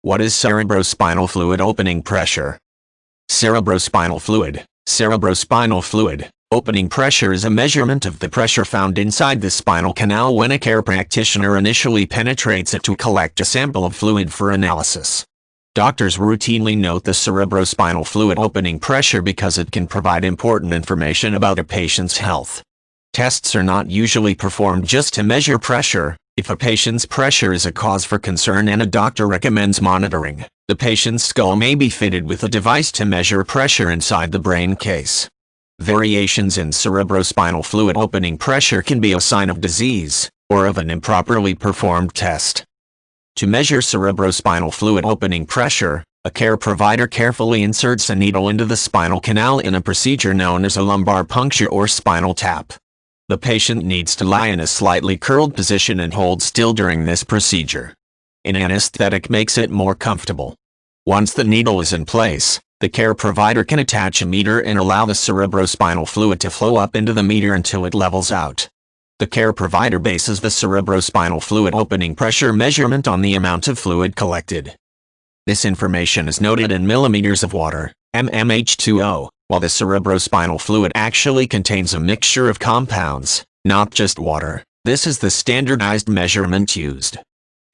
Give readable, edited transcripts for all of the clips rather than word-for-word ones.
What is cerebrospinal fluid opening pressure? Cerebrospinal fluid. Cerebrospinal fluid opening pressure is a measurement of the pressure found inside the spinal canal when a care practitioner initially penetrates it to collect a sample of fluid for analysis. Doctors routinely note the cerebrospinal fluid opening pressure because it can provide important information about a patient's health. Tests are not usually performed just to measure pressure. If a patient's pressure is a cause for concern and a doctor recommends monitoring, the patient's skull may be fitted with a device to measure pressure inside the brain case. Variations in cerebrospinal fluid opening pressure can be a sign of disease, or of an improperly performed test. To measure cerebrospinal fluid opening pressure, a care provider carefully inserts a needle into the spinal canal in a procedure known as a lumbar puncture or spinal tap. The patient needs to lie in a slightly curled position and hold still during this procedure. An anesthetic makes it more comfortable. Once the needle is in place, the care provider can attach a meter and allow the cerebrospinal fluid to flow up into the meter until it levels out. The care provider bases the cerebrospinal fluid opening pressure measurement on the amount of fluid collected. This information is noted in millimeters of water, mmH2O, while the cerebrospinal fluid actually contains a mixture of compounds, not just water. This is the standardized measurement used.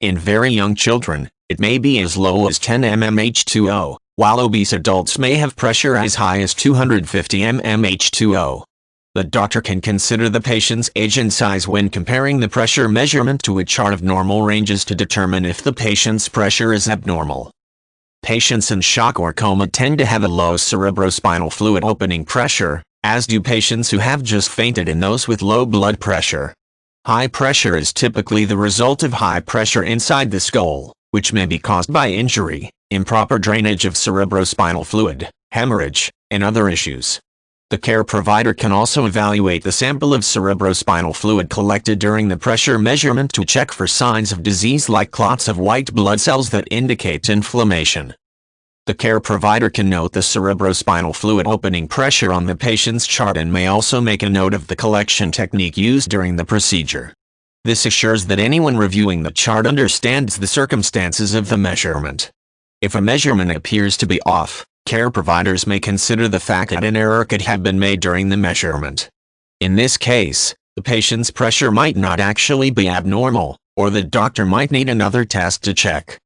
In very young children, it may be as low as 10 mmH2O, while obese adults may have pressure as high as 250 mmH2O. The doctor can consider the patient's age and size when comparing the pressure measurement to a chart of normal ranges to determine if the patient's pressure is abnormal. Patients in shock or coma tend to have a low cerebrospinal fluid opening pressure, as do patients who have just fainted and those with low blood pressure. High pressure is typically the result of high pressure inside the skull, which may be caused by injury, improper drainage of cerebrospinal fluid, hemorrhage, and other issues. The care provider can also evaluate the sample of cerebrospinal fluid collected during the pressure measurement to check for signs of disease like clots of white blood cells that indicate inflammation. The care provider can note the cerebrospinal fluid opening pressure on the patient's chart and may also make a note of the collection technique used during the procedure. This assures that anyone reviewing the chart understands the circumstances of the measurement. If a measurement appears to be off, care providers may consider the fact that an error could have been made during the measurement. In this case, the patient's pressure might not actually be abnormal, or the doctor might need another test to check.